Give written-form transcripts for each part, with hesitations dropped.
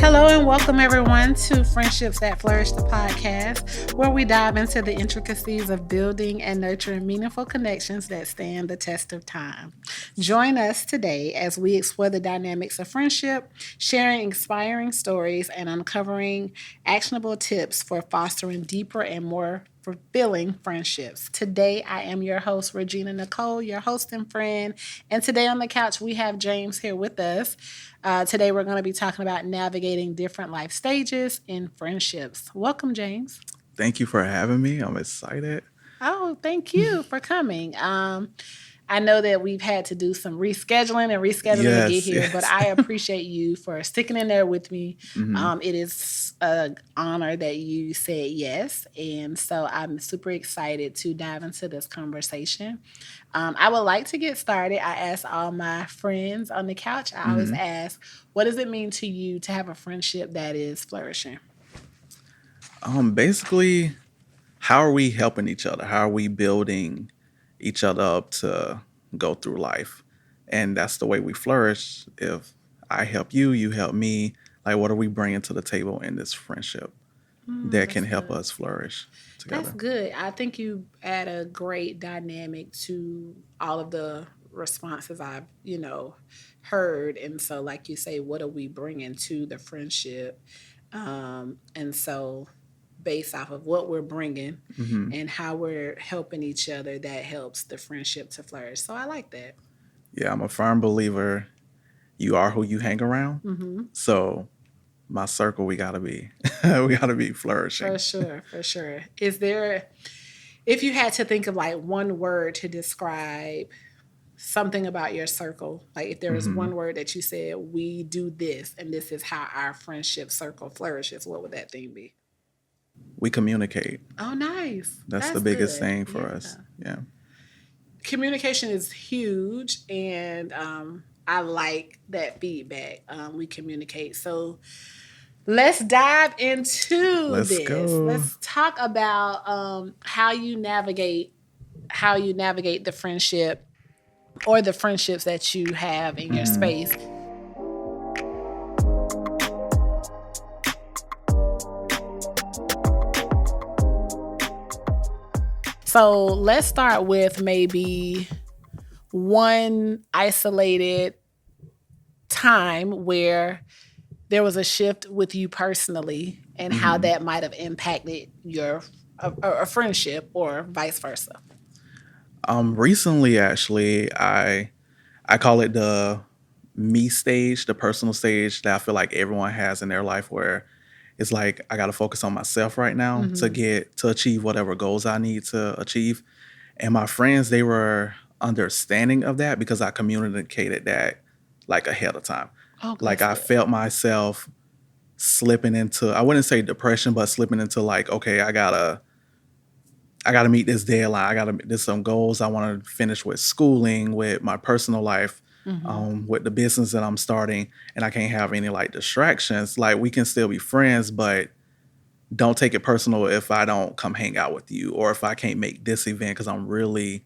Hello and welcome everyone to Friendships That Flourish, the podcast, where we dive into the intricacies of building and nurturing meaningful connections that stand the test of time. Join us today as we explore the dynamics of friendship, sharing inspiring stories, and uncovering actionable tips for fostering deeper and more fulfilling friendships. Today, I am your host, Regina Nicole, your host and friend. And today on the couch, we have James here with us. Today, we're going to be talking about navigating different life stages in friendships. Welcome, James. Thank you for having me. I'm excited. Oh, thank you for coming. I know that we've had to do some rescheduling to get here, but I appreciate you for sticking in there with me. It is an honor that you said yes, and so I'm super excited to dive into this conversation. I would like to get started. I ask all my friends on the couch, I always ask, what does it mean to you to have a friendship that is flourishing? Basically, how are we helping each other? How are we building each other up to go through life? And that's the way we flourish. If I help you, you help me. Like, what are we bringing to the table in this friendship that can help us flourish together? That's good. I think you add a great dynamic to all of the responses I've, heard. And so, like you say, what are we bringing to the friendship? And so based off of what we're bringing and how we're helping each other, that helps the friendship to flourish. So I like that. Yeah, I'm a firm believer. You are who you hang around. So my circle, we gotta be flourishing. For sure. Is there, if you had to think of like one word to describe something about your circle, like if there was one word that you said, we do this, and this is how our friendship circle flourishes, what would that thing be? We communicate. Oh, nice. That's the biggest thing for us. Yeah. Communication is huge, and I like that feedback. We communicate. So let's dive into this. Go. Let's talk about how you navigate the friendship or the friendships that you have in your space. So let's start with maybe one isolated time where there was a shift with you personally and how that might have impacted your a friendship or vice versa. Recently, actually, I call it the me stage, the personal stage that I feel like everyone has in their life, where it's like I got to focus on myself right now to achieve whatever goals I need to achieve. And my friends, they were understanding of that because I communicated that like ahead of time. Oh, like I felt myself slipping into, I wouldn't say depression, but slipping into like, okay, I gotta meet this deadline. There's some goals I want to finish with schooling, with my personal life, with the business that I'm starting, and I can't have any like distractions. Like, we can still be friends, but don't take it personal if I don't come hang out with you, or if I can't make this event because I'm really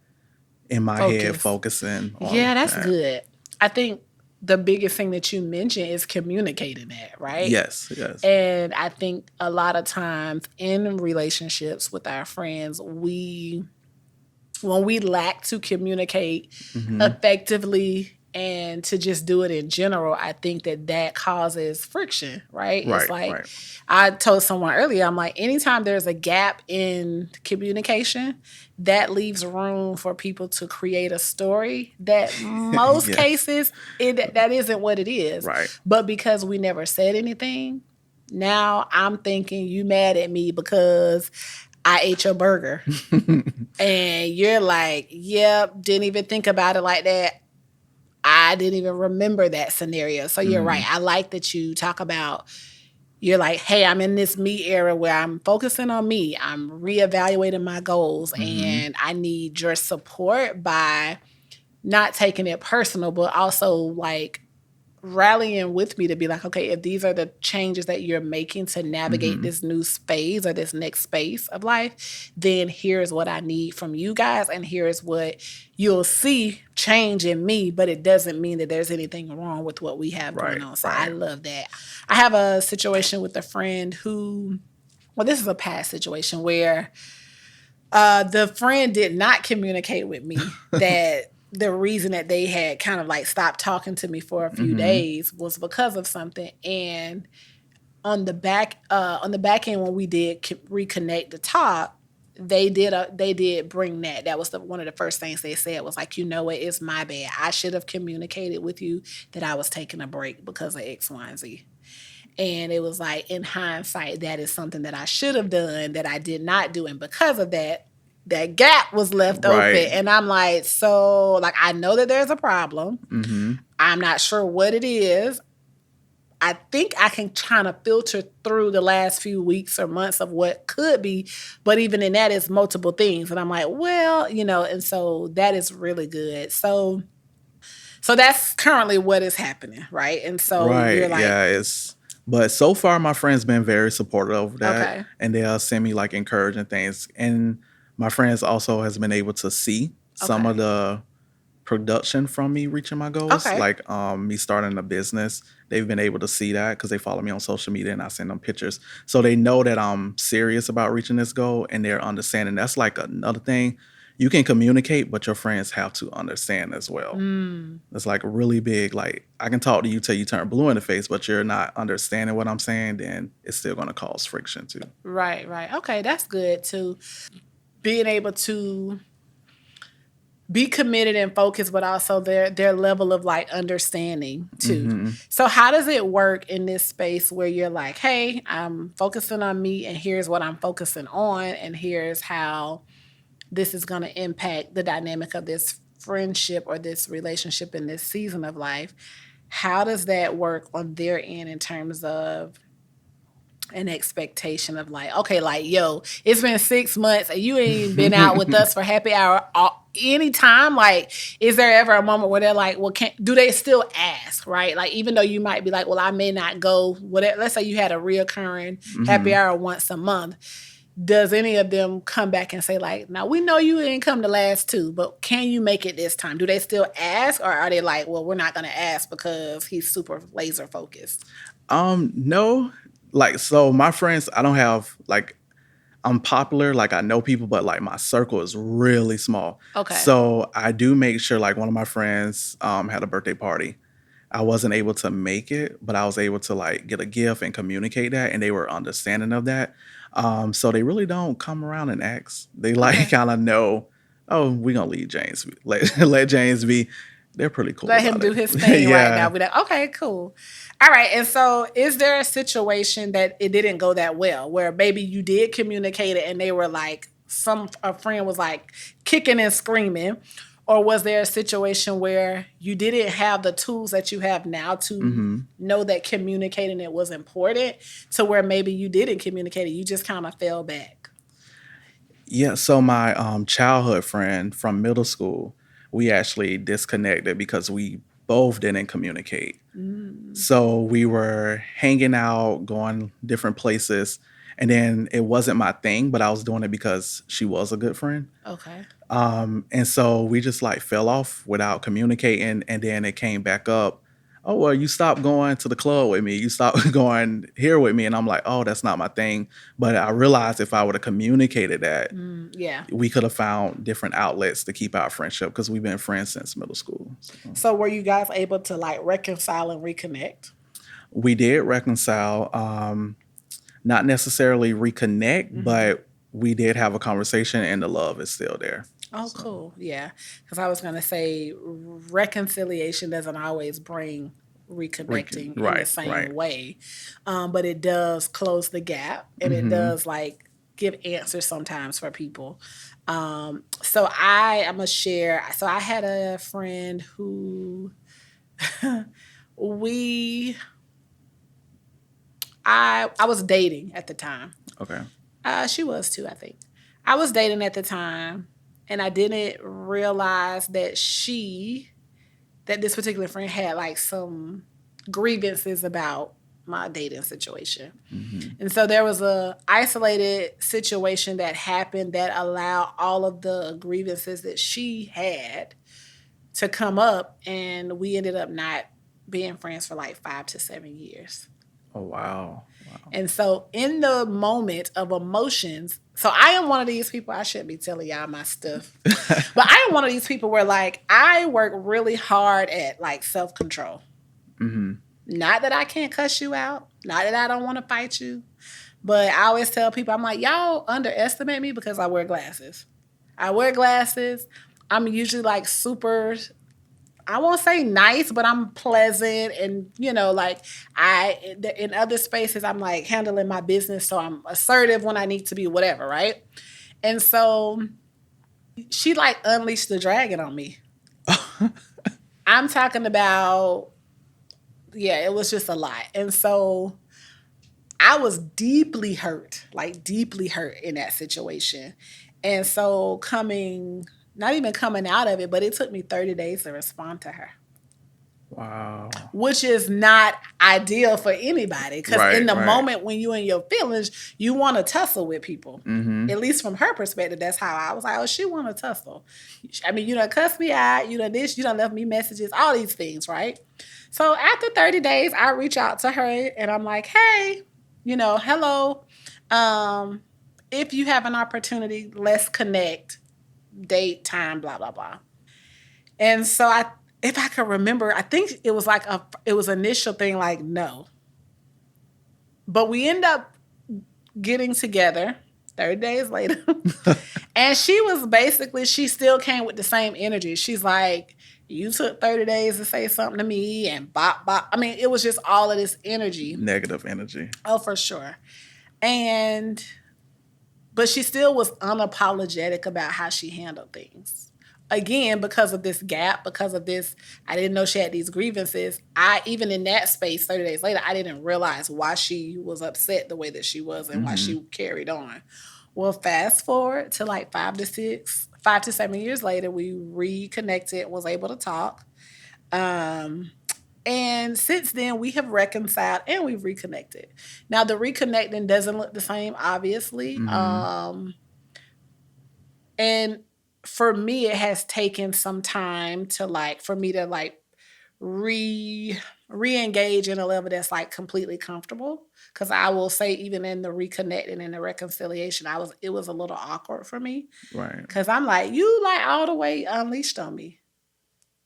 in my head focusing on that's good. I think the biggest thing that you mentioned is communicating that, right? Yes. And I think a lot of times in relationships with our friends, when we lack to communicate effectively and to just do it in general, I think that causes friction, right? It's like, I told someone earlier, I'm like, anytime there's a gap in communication, that leaves room for people to create a story that most cases, that isn't what it is. Right. But because we never said anything, now I'm thinking you mad at me because I ate your burger. And you're like, yep, didn't even think about it like that. I didn't even remember that scenario. So you're right. I like that you talk about, you're like, hey, I'm in this me era where I'm focusing on me. I'm reevaluating my goals, and I need your support by not taking it personal, but also like rallying with me to be like, okay, if these are the changes that you're making to navigate this new phase or this next space of life, then here's what I need from you guys, and here's what you'll see change in me, but it doesn't mean that there's anything wrong with what we have going Right, on. So I right. love that. I have a situation with a friend who, well, this is a past situation where the friend did not communicate with me that the reason that they had kind of like stopped talking to me for a few days was because of something. And on the back end, when we did reconnect to talk, they did bring that. That was one of the first things they said was like, you know what, it's my bad. I should have communicated with you that I was taking a break because of X, Y, and Z. And it was like, in hindsight, that is something that I should have done that I did not do. And because of that, that gap was left open. Right. And I'm like, so, like, I know that there's a problem. Mm-hmm. I'm not sure what it is. I think I can kind of filter through the last few weeks or months of what could be, but even in that, it's multiple things. And I'm like, well, and so that is really good. So that's currently what is happening, right? And so you're Right. like, Yeah. But so far my friend's been very supportive of that, okay, and they'll send me like encouraging things. And my friends also has been able to see some okay, of the production from me reaching my goals, okay, like me starting a business. They've been able to see that because they follow me on social media and I send them pictures. So they know that I'm serious about reaching this goal, and they're understanding. That's like another thing. You can communicate, but your friends have to understand as well. It's like really big. Like I can talk to you till you turn blue in the face, but you're not understanding what I'm saying, then it's still going to cause friction too. right, right. Okay, that's good too. Being able to be committed and focused, but also their level of like understanding too. Hmm. So how does it work in this space where you're like, hey, I'm focusing on me, and here's what I'm focusing on, and here's how this is going to impact the dynamic of this friendship or this relationship in this season of life. How does that work on their end in terms of an expectation of like, okay, like, yo, it's been 6 months and you ain't been out with us for happy hour anytime? Like, is there ever a moment where they're like, well, do they still ask, right? Like, even though you might be like, well, I may not go, whatever, let's say you had a reoccurring happy hour once a month. Does any of them come back and say like, now we know you didn't come the last two, but can you make it this time? Do they still ask, or are they like, well, we're not going to ask because he's super laser focused? No, like so my friends, I don't have like I'm popular, like I know people, but like my circle is really small. Okay. So I do make sure like one of my friends had a birthday party. I wasn't able to make it, but I was able to like get a gift and communicate that, and they were understanding of that. So they really don't come around and ask. They like Okay. kind of know, oh, we're gonna leave James. Let James be. They're pretty cool Let him about do it. his thing right now. Yeah. Be like, okay, cool. All right. And so, is there a situation that it didn't go that well, where maybe you did communicate it and they were like, a friend was like kicking and screaming, or was there a situation where you didn't have the tools that you have now to Hmm. know that communicating it was important, to where maybe you didn't communicate it, you just kind of fell back? Yeah, so my childhood friend from middle school, we actually disconnected because we both didn't communicate. So we were hanging out, going different places, and then it wasn't my thing, but I was doing it because she was a good friend. Okay. And so we just like fell off without communicating, and then it came back up. Oh well, you stopped going to the club with me. You stopped going here with me, and I'm like, oh, that's not my thing. But I realized if I would have communicated that, Yeah. we could have found different outlets to keep our friendship because we've been friends since middle school. So So, were you guys able to like reconcile and reconnect? we did reconcile, not necessarily reconnect, but we did have a conversation, and the love is still there. Oh, So cool. Yeah. Because I was going to say reconciliation doesn't always bring reconnecting in the right, same right. way. But it does close the gap, and it Hmm. does like give answers sometimes for people. So I'm going to share. So I had a friend who we, I was dating at the time. Okay. She was too, I think. I was dating at the time, and I didn't realize that that this particular friend had like some grievances about my dating situation. Mm-hmm. And so there was a isolated situation that happened that allowed all of the grievances that she had to come up, and we ended up not being friends for like 5 to 7 years. Oh wow. Wow. And so in the moment of emotions, so I am one of these people, I shouldn't be telling y'all my stuff, but I am one of these people where like I work really hard at like self-control. Mm-hmm. Not that I can't cuss you out, not that I don't want to fight you, but I always tell people, I'm like, y'all underestimate me because I wear glasses. I wear glasses. I'm usually like super, I won't say nice, but I'm pleasant. And, you know, like in other spaces, I'm like handling my business. So I'm assertive when I need to be, whatever, right? And so she like unleashed the dragon on me. I'm talking about, yeah, it was just a lot. And so I was deeply hurt, like deeply hurt in that situation. And so not even coming out of it, but it took me 30 days to respond to her. Wow. Which is not ideal for anybody. Because in the moment when you're in your feelings, you want to tussle with people. Mm-hmm. At least from her perspective, that's how I was like, oh, she want to tussle. I mean, you done cussed me out, you done this, you done left me messages, all these things, right? So after 30 days, I reach out to her and I'm like, hey, hello. If you have an opportunity, let's connect, date, time, blah, blah, blah. And so if I can remember, I think it was like it was initial thing like no. But we end up getting together 30 days later. And she still came with the same energy. She's like, you took 30 days to say something to me and bop, bop. I mean, it was just all of this energy. Negative energy. Oh, for sure. But she still was unapologetic about how she handled things. Again, because of this gap, because of this, I didn't know she had these grievances. Even in that space, 30 days later, I didn't realize why she was upset the way that she was and why she carried on. Well, fast forward to like 5 to 7 years later, we reconnected, was able to talk. And since then, we have reconciled and we've reconnected. Now, the reconnecting doesn't look the same, obviously. And for me, it has taken some time for me to re-engage in a level that's like completely comfortable. Because I will say, even in the reconnecting and the reconciliation, it was a little awkward for me. Right. Because I'm like, you like all the way unleashed on me.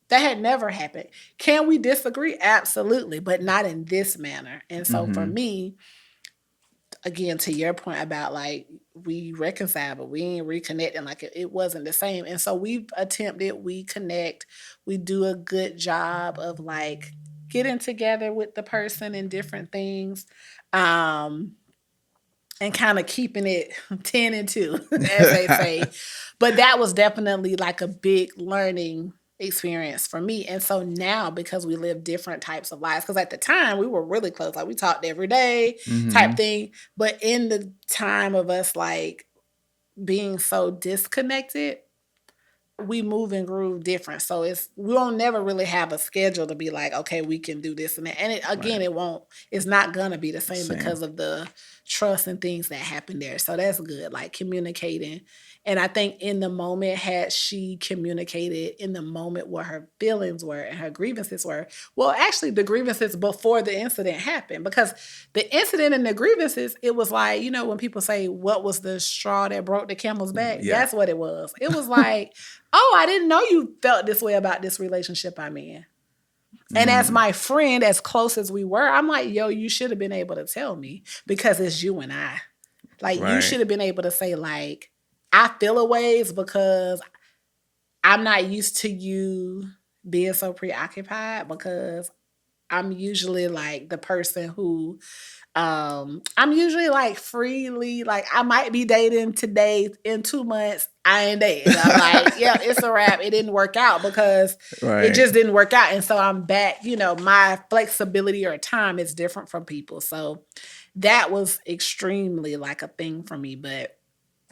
That had never happened. Can we disagree? Absolutely, but not in this manner. And so for me, again, to your point about like we reconcile, but we ain't reconnecting, like it wasn't the same. And so we connect, we do a good job of like getting together with the person and different things. And kind of keeping it 10 and 2, as they say. But that was definitely like a big learning experience for me. And so now, because we live different types of lives, because at the time we were really close, like we talked every day type thing. But in the time of us like being so disconnected, we move and groove different. So we won't never really have a schedule to be like, okay, we can do this and that. And it's not gonna be the same because of the trust and things that happen there. So that's good, like communicating. And I think in the moment, had she communicated in the moment what her feelings were and her grievances were, well, actually the grievances before the incident happened, because the incident and the grievances, it was like, when people say, what was the straw that broke the camel's back? Yeah. That's what it was. It was like, oh, I didn't know you felt this way about this relationship I'm in. And as my friend, as close as we were, I'm like, yo, you should have been able to tell me, because it's you and I. Like, you should have been able to say, like, I feel a ways because I'm not used to you being so preoccupied, because I'm usually like the person who I'm usually like freely, like I might be dating today, in 2 months I ain't dating. I'm like, yeah, it's a wrap. It didn't work out because it just didn't work out. And so I'm back, my flexibility or time is different from people. So that was extremely like a thing for me. But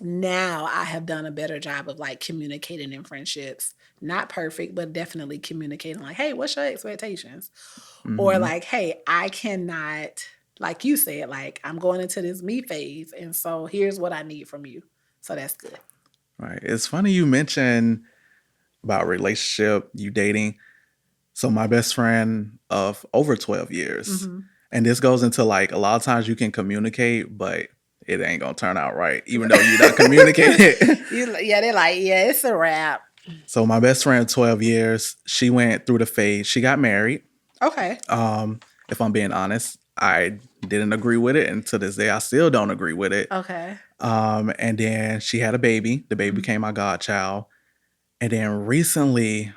now I have done a better job of like communicating in friendships. Not perfect, but definitely communicating like, hey, what's your expectations? Or Hmm. like, hey, I cannot, like you said, like I'm going into this me phase. And so here's what I need from you. So that's good. Right. It's funny you mentioned about relationship, you dating. So my best friend of over 12 years. Mm-hmm. And this goes into like a lot of times you can communicate, but it ain't gonna turn out right, even though you're not communicating. Yeah, they're like, yeah, it's a wrap. So my best friend of 12 years, she went through the phase. She got married. Okay. Um, if I'm being honest, I didn't agree with it. And to this day, I still don't agree with it. Okay. And then she had a baby. The baby became my godchild. And then recently,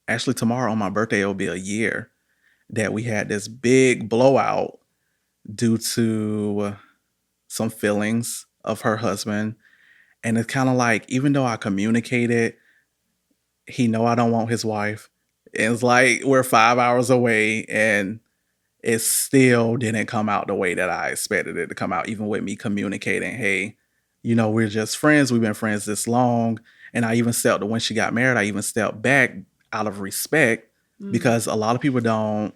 actually tomorrow on my birthday, it'll be a year that we had this big blowout due to some feelings of her husband. And it's kind of like, even though I communicated, he know I don't want his wife. It's like we're 5 hours away and it still didn't come out the way that I expected it to come out, even with me communicating, hey, we're just friends. We've been friends this long. And I even stepped, when she got married, I even stepped back out of respect because a lot of people don't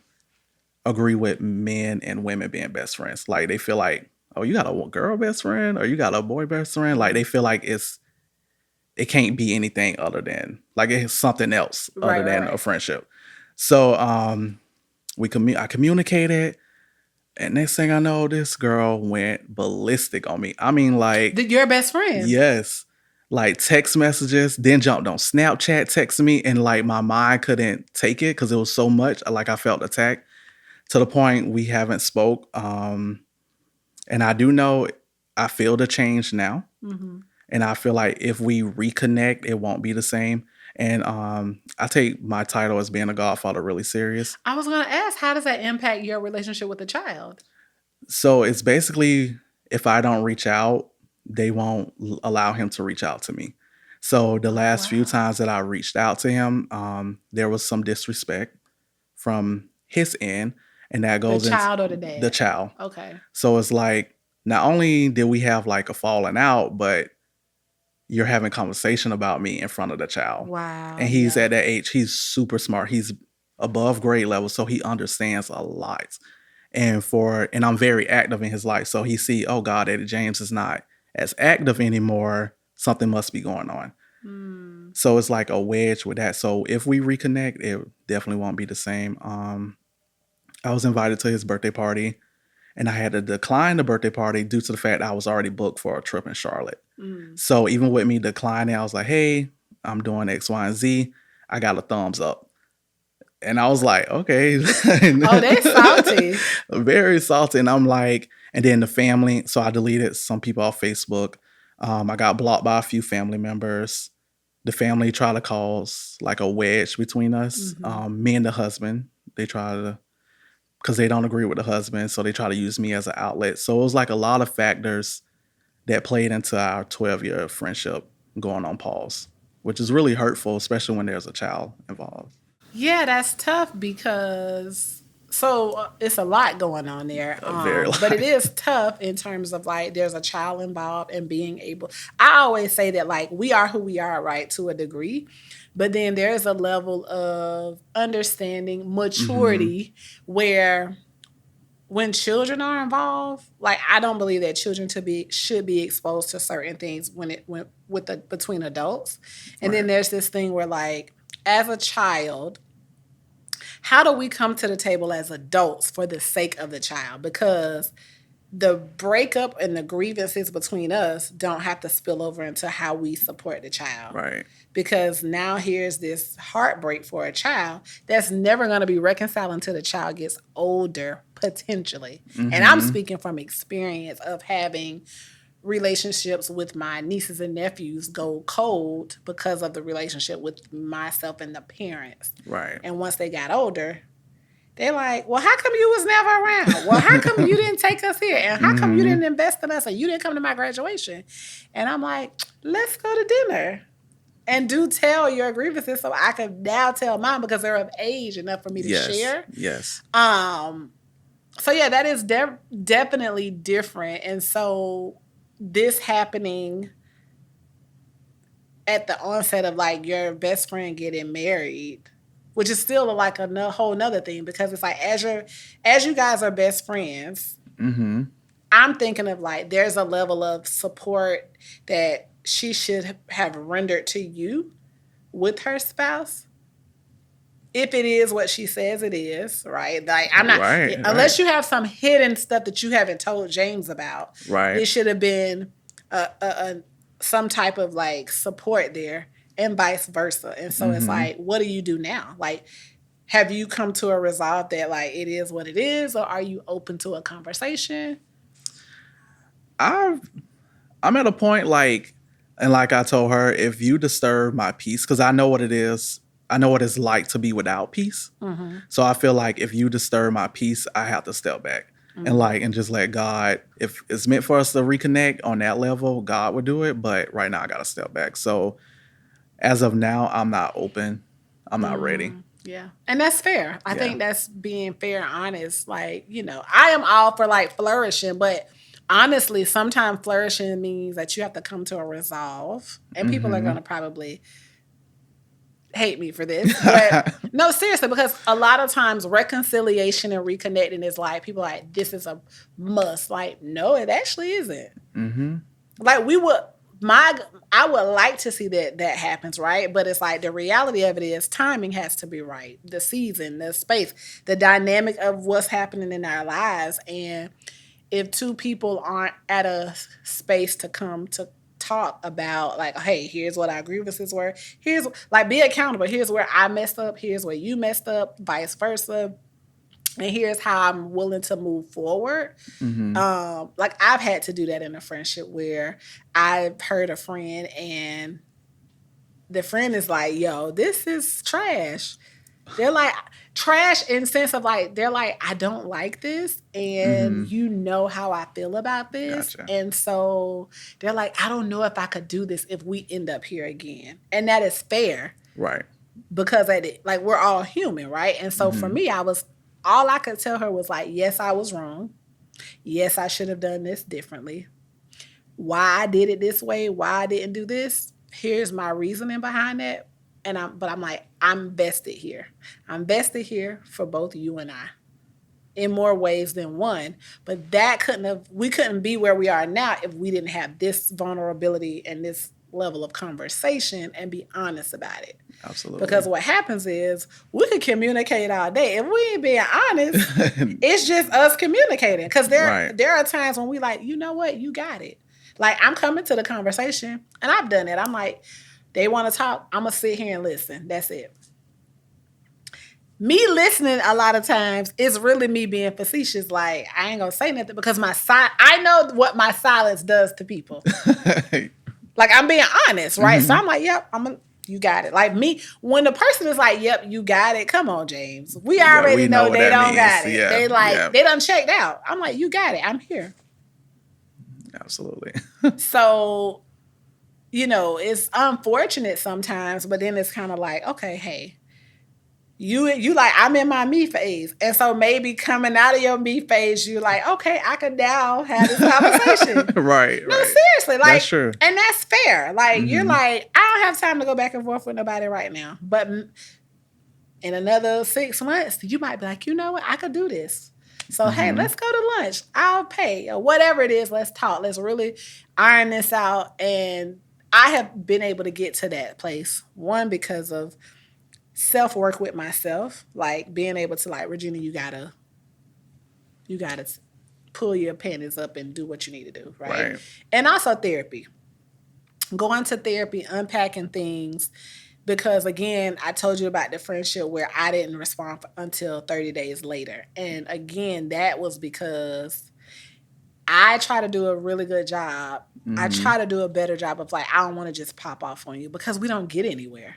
agree with men and women being best friends. Like they feel like, oh, you got a girl best friend or you got a boy best friend. Like they feel like it can't be anything other than like it's something else other Right, right, than a right. friendship. So I communicated, and next thing I know, this girl went ballistic on me. I mean, like, Your best friend. yes, like text messages, then jumped on Snapchat, texting me, and like my mind couldn't take it because it was so much. Like I felt attacked to the point we haven't spoke. And I do know I feel the change now, Mm-hmm. and I feel like if we reconnect, it won't be the same. And I take my title as being a godfather really serious. I was going to ask, how does that impact your relationship with the child? So it's basically if I don't reach out, they won't allow him to reach out to me. So the last few Wow. times that I reached out to him, there was some disrespect from his end, and that The goes into child or the the dad? child. Okay. So it's like not only did we have like a falling out, but you're having conversation about me in front of the child. Wow. And he's Yeah. at that age, he's super smart. He's above grade level, so he understands a lot. And I'm very active in his life. So he see, oh God, Eddie James is not as active anymore. Something must be going on. Mm. So it's like a wedge with that. So if we reconnect, it definitely won't be the same. I was invited to his birthday party and I had to decline the birthday party due to the fact I was already booked for a trip in Charlotte. Mm. So even with me declining, I was like, hey, I'm doing X, Y, and Z. I got a thumbs up. And I was like, okay. Oh, they salty. Very salty. And I'm like, and then the family. So I deleted some people off Facebook. I got blocked by a few family members. The family tried to cause like a wedge between us. Mm-hmm. Me and the husband, they try to, because they don't agree with the husband. So they try to use me as an outlet. So it was like a lot of factors that played into our 12-year friendship going on pause, which is really hurtful, especially when there's a child involved. Yeah, that's tough because it's a lot going on there. A very But lot. it is tough in terms of like there's a child involved and being able. I always say that like we are who we are, right, to a degree, but then there's a level of understanding, Hmm. maturity where when children are involved, like I don't believe that children should be exposed to certain things when it went with the between adults. And then Right. there's this thing where like as a child, how do we come to the table as adults for the sake of the child? Because the breakup and the grievances between us don't have to spill over into how we support the child. Right. Because now here's this heartbreak for a child that's never going to be reconciled until the child gets older, potentially. And I'm Hmm. speaking from experience of having relationships with my nieces and nephews go cold because of the relationship with myself and the parents. Right. And once they got older, they're like, well, how come you was never around? Well, how come you didn't take us here? And how come you Hmm. didn't invest in us? And you didn't come to my graduation? And I'm like, let's go to dinner. And do tell your grievances so I can now tell mine because they're of age enough for me to Yes. share. Yes. So yeah, that is definitely different. And so this happening at the onset of like your best friend getting married, which is still like a whole nother thing, because it's like as you guys are best friends, Mm-hmm. I'm thinking of like there's a level of support that she should have rendered to you with her spouse, if it is what she says it is, right? Like I'm not, Right. Right. unless you have some hidden stuff that you haven't told James about. Right. It should have been some type of like support there, and vice versa. And so it's Mm-hmm. like, what do you do now? Like, have you come to a resolve that like it is what it is, or are you open to a conversation? I I'm at a point like, and like I told her, if you disturb my peace, because I know what it is, I know what it's like to be without peace. Mm-hmm. So I feel like if you disturb my peace, I have to step back and just let God. If it's meant for us to reconnect on that level, God would do it. But right now, I got to step back. So as of now, I'm not open. I'm not ready. Yeah. And that's fair. I Yeah. think that's being fair and honest. Like, I am all for like flourishing, but honestly, sometimes flourishing means that you have to come to a resolve. And people are Mm-hmm. going to probably hate me for this. But no, seriously, because a lot of times reconciliation and reconnecting is like, people are like, this is a must. Like, no, it actually isn't. Mm-hmm. Like I would like to see that happens, right? But it's like the reality of it is timing has to be right. The season, the space, the dynamic of what's happening in our lives. And if two people aren't at a space to come to talk about like, hey, here's what our grievances were. Here's like, be accountable. Here's where I messed up. Here's where you messed up, vice versa. And here's how I'm willing to move forward. Mm-hmm. Like I've had to do that in a friendship where I've heard a friend and the friend is like, yo, this is trash. They're like trash in the sense of like, they're like, I don't like this. And Mm-hmm. you know how I feel about this. Gotcha. And so they're like, I don't know if I could do this if we end up here again. And that is fair Right. because like we're all human, right? And so for me, all I could tell her was like, yes, I was wrong. Yes, I should have done this differently. Why I did it this way, why I didn't do this, here's my reasoning behind that. But I'm like, I'm vested here. I'm vested here for both you and I in more ways than one. But we couldn't be where we are now if we didn't have this vulnerability and this level of conversation and be honest about it. Absolutely. Because what happens is we could communicate all day. If we ain't being honest, it's just us communicating. Because there are times when we like, you know what, you got it. Like I'm coming to the conversation and I've done it. I'm like, they want to talk, I'm going to sit here and listen. That's it. Me listening a lot of times is really me being facetious. Like I ain't going to say nothing because I know what my silence does to people. Like I'm being honest, right? So I'm like, yep, you got it. Like me, when the person is like, yep, you got it. Come on, James. We already know they don't got it. Yeah. They done checked out. I'm like, you got it. I'm here. Absolutely. So, it's unfortunate sometimes, but then it's kind of like, okay, hey, you like, I'm in my me phase. And so maybe coming out of your me phase, you're like, okay, I could now have this conversation. Right. No, seriously. Like, that's true. And that's fair. Like, you're like, I don't have time to go back and forth with nobody right now. But in another 6 months, you might be like, you know what? I could do this. So, hey, let's go to lunch. I'll pay. Or whatever it is, let's talk. Let's really iron this out. And I have been able to get to that place. One, because of self-work with myself. Like, being able to, like, Regina, you gotta pull your panties up and do what you need to do, right? And also therapy. Going to therapy, unpacking things. Because, again, I told you about the friendship where I didn't respond until 30 days later. And, again, that was because I try to do a really good job. I try to do a better job of, like, I don't want to just pop off on you because we don't get anywhere.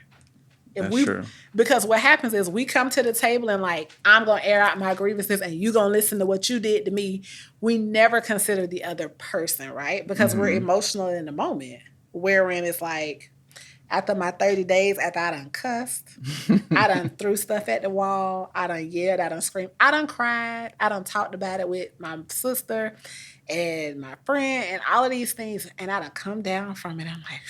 That's true. Because what happens is we come to the table and, like, I'm going to air out my grievances and you're going to listen to what you did to me. We never consider the other person, right? Because we're emotional in the moment. Wherein it's like, After my 30 days, after I done cussed, I done threw stuff at the wall, I done yelled, I done screamed, I done cried, I done talked about it with my sister and my friend and all of these things, and I done come down from it. I'm like,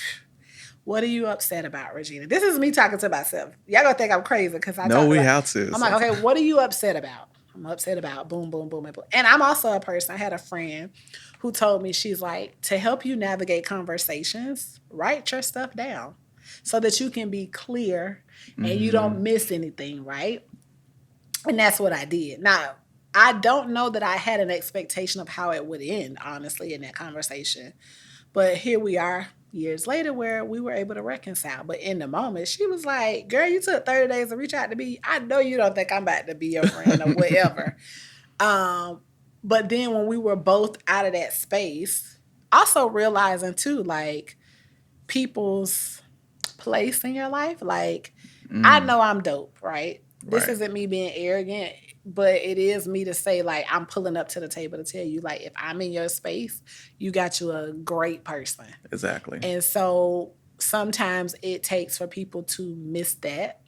what are you upset about, Regina? This is me talking to myself. Y'all gonna think I'm crazy because I No, talk we about. have to. I'm like, okay, what are you upset about? I'm upset about boom, boom, boom, and boom. And I'm also a person. I had a friend who told me, she's like, to help you navigate conversations, write your stuff down so that you can be clear and you don't miss anything, right? And that's what I did. Now, I don't know that I had an expectation of how it would end, honestly, in that conversation. But here we are years later where we were able to reconcile. But in the moment, she was like, girl, you took 30 days to reach out to me. I know you don't think I'm about to be your friend or whatever. But then when we were both out of that space, also realizing too, like, people's place in your life. Like, I know I'm dope, right? This Right. isn't me being arrogant, but it is me to say, like, I'm pulling up to the table to tell you, like, if I'm in your space, you got you a great person. Exactly. And so sometimes it takes for people to miss that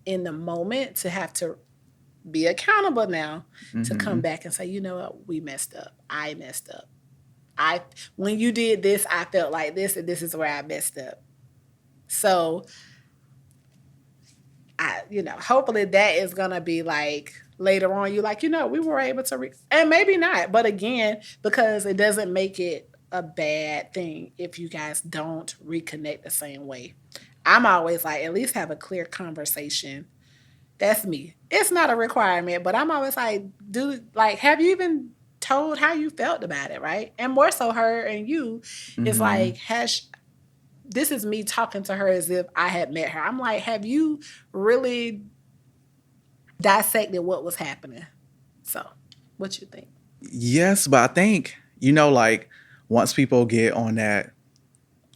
in the moment to have to be accountable now to come back and say, you know what, we messed up. I messed up. When you did this, I felt like this, and this is where I messed up. So hopefully that is gonna be like later on. You like, we were able to, and maybe not, but again, because it doesn't make it a bad thing if you guys don't reconnect the same way. I'm always like, at least have a clear conversation. That's me. It's not a requirement, but I'm always like, have you even told how you felt about it, right? And more so her and you, it's like, this is me talking to her as if I had met her. I'm like, have you really dissected what was happening? So, what you think? Yes, but I think, like, once people get on that,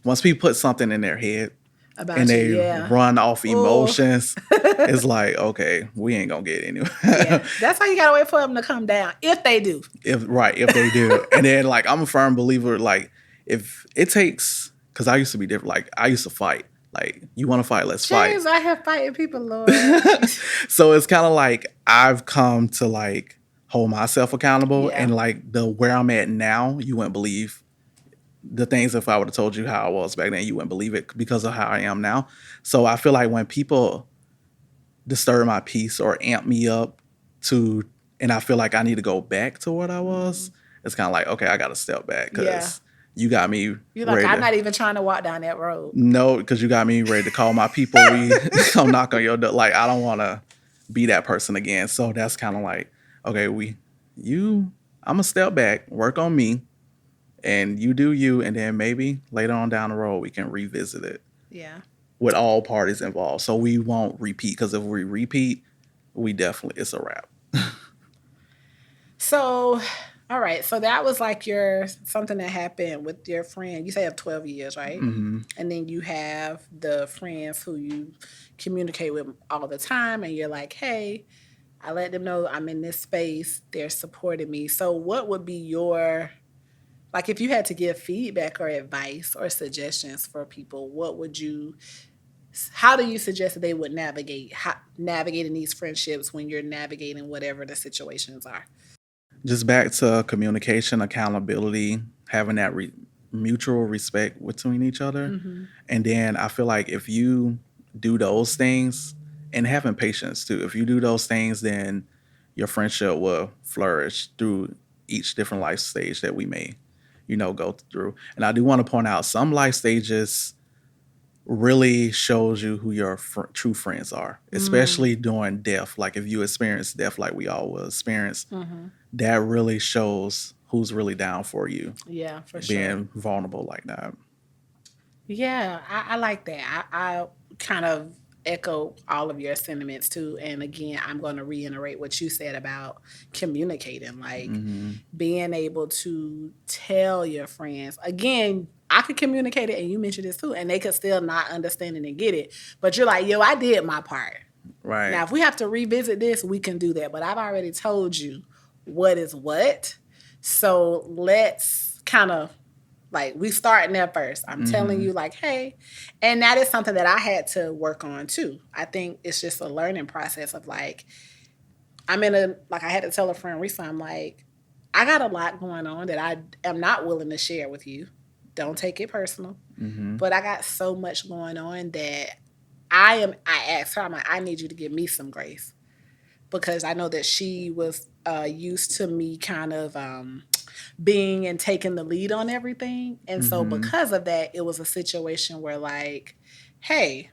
once people put something in their head About and you, they yeah. run off emotions, it's like, okay, we ain't gonna get anywhere. Yeah, that's why you gotta wait for them to come down, if they do. If they do. And then, like, I'm a firm believer, like, if it takes, because I used to be different, like, I used to fight. Like, you want to fight, let's James, fight. I have fighting people, Lord. So it's kind of like I've come to, like, hold myself accountable. Yeah. And, like, where I'm at now, you wouldn't believe the things. If I would have told you how I was back then, you wouldn't believe it because of how I am now. So I feel like when people disturb my peace or amp me up and I feel like I need to go back to what I was, it's kind of like, okay, I got to step back because you got me You're like, ready I'm not even trying to walk down that road. No, because you got me ready to call my people. We come knock on your door. Like, I don't want to be that person again. So that's kind of like, okay, I'm going to step back, work on me, and you do you. And then maybe later on down the road, we can revisit it. Yeah. With all parties involved. So we won't repeat, because if we repeat, it's a wrap. So, all right. So that was like something that happened with your friend. You say you have 12 years, right? Mm-hmm. And then you have the friends who you communicate with all the time, and you're like, hey, I let them know I'm in this space. They're supporting me. So what would be like, if you had to give feedback or advice or suggestions for people, how do you suggest that they would navigating these friendships when you're navigating whatever the situations are? Just back to communication, accountability, having that mutual respect between each other. Mm-hmm. And then I feel like if you do those things, and having patience too, if you do those things, then your friendship will flourish through each different life stage that we may, go through. And I do want to point out, some life stages really shows you who your true friends are, especially during death. Like, if you experience death like we all will experience, that really shows who's really down for you. Yeah, for sure. Being vulnerable like that. Yeah, I like that. I kind of echo all of your sentiments too. And again, I'm going to reiterate what you said about communicating, like being able to tell your friends. Again, I could communicate it, and you mentioned this too, and they could still not understand it and get it. But you're like, yo, I did my part. Right. Now, if we have to revisit this, we can do that. But I've already told you what is what. So let's kind of Like, we starting there first. I'm telling you, like, hey. And that is something that I had to work on, too. I think it's just a learning process of, like, I had to tell a friend recently, I'm like, I got a lot going on that I am not willing to share with you. Don't take it personal. But I got so much going on that I asked her, I'm like, I need you to give me some grace. Because I know that she was used to me kind of being and taking the lead on everything. And so because of that, it was a situation where, like, hey,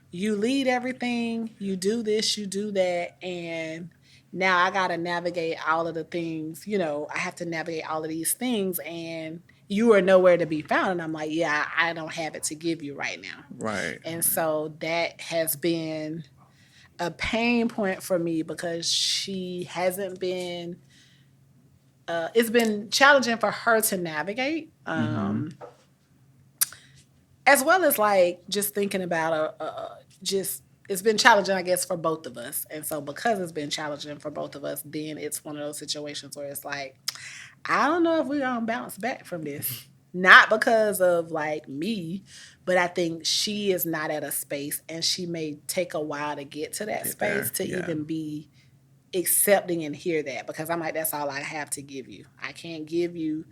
you lead everything, you do this, you do that, and now I got to navigate all of the things, I have to navigate all of these things, and you are nowhere to be found. And I'm like, yeah, I don't have it to give you right now. Right. And so that has been a pain point for me because she hasn't been, it's been challenging for her to navigate. As well as, like, just thinking about it's been challenging, I guess, for both of us. And so because it's been challenging for both of us, then it's one of those situations where it's like, I don't know if we're going to bounce back from this. Not because of, like, me, but I think she is not at a space, and she may take a while to get to that space to even be accepting and hear that. Because I'm like, that's all I have to give you. I can't give you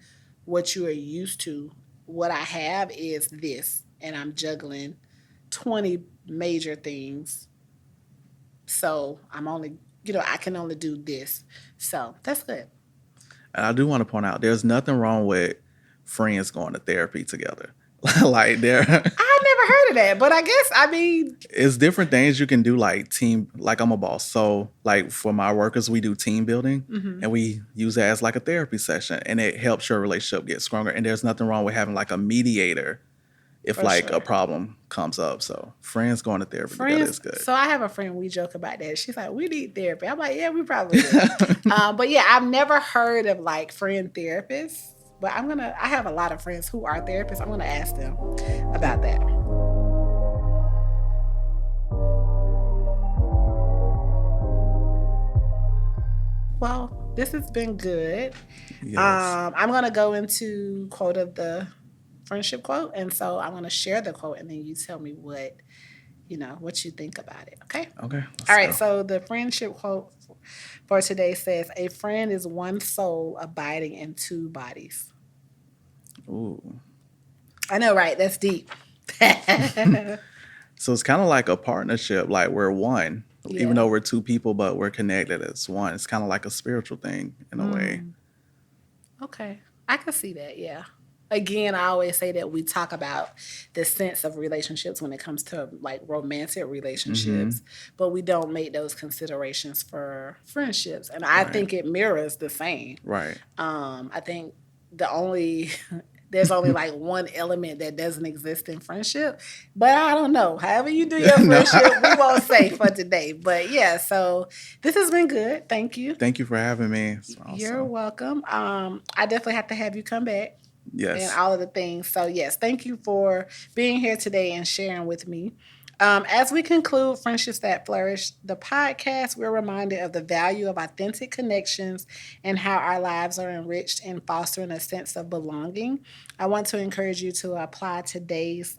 what you are used to. What I have is this, and I'm juggling 20 major things. So I'm only, I can only do this. So that's good. And I do want to point out, there's nothing wrong with friends going to therapy together. Like, I never heard of that, but I guess, it's different things you can do, like team, like I'm a boss. So, like, for my workers, we do team building, and we use that as like a therapy session, and it helps your relationship get stronger. And there's nothing wrong with having like a mediator if a problem comes up. So friends going to therapy together is good. So I have a friend, we joke about that. She's like, we need therapy. I'm like, yeah, we probably do. But yeah, I've never heard of, like, friend therapists. But I have a lot of friends who are therapists. I'm going to ask them about that. Well, this has been good. Yes. I'm going to go into quote of the friendship quote. And so I'm going to share the quote, and then you tell me what you think about it. Okay? Okay. All right. So the friendship quote for today says, a friend is one soul abiding in two bodies. Ooh. I know, right? That's deep. So it's kind of like a partnership, like we're one. Yeah. Even though we're two people, but we're connected as one. It's kind of like a spiritual thing in a way. Okay. I can see that, yeah. Again, I always say that we talk about the sense of relationships when it comes to, like, romantic relationships, but we don't make those considerations for friendships. And I think it mirrors the same. Right. I think there's only like one element that doesn't exist in friendship, but I don't know. However you do your friendship, we won't say for today. But yeah, so this has been good. Thank you. Thank you for having me. It's awesome. You're welcome. I definitely have to have you come back. Yes. And all of the things. So yes, thank you for being here today and sharing with me. As we conclude Friendships That Flourish, the podcast, we're reminded of the value of authentic connections and how our lives are enriched in fostering a sense of belonging. I want to encourage you to apply today's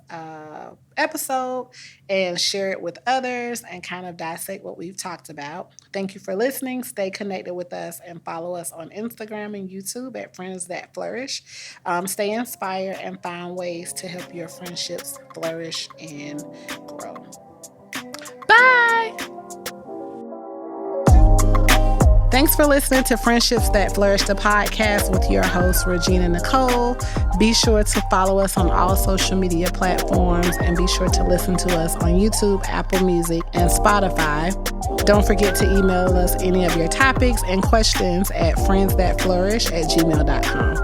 episode and share it with others and kind of dissect what we've talked about. Thank you for listening. Stay connected with us and follow us on Instagram and YouTube at Friends That Flourish. Stay inspired and find ways to help your friendships flourish and grow. Bye! Thanks for listening to Friendships That Flourish, the podcast with your host, Regina Nicole. Be sure to follow us on all social media platforms and be sure to listen to us on YouTube, Apple Music, and Spotify. Don't forget to email us any of your topics and questions at friendsthatflourish@gmail.com.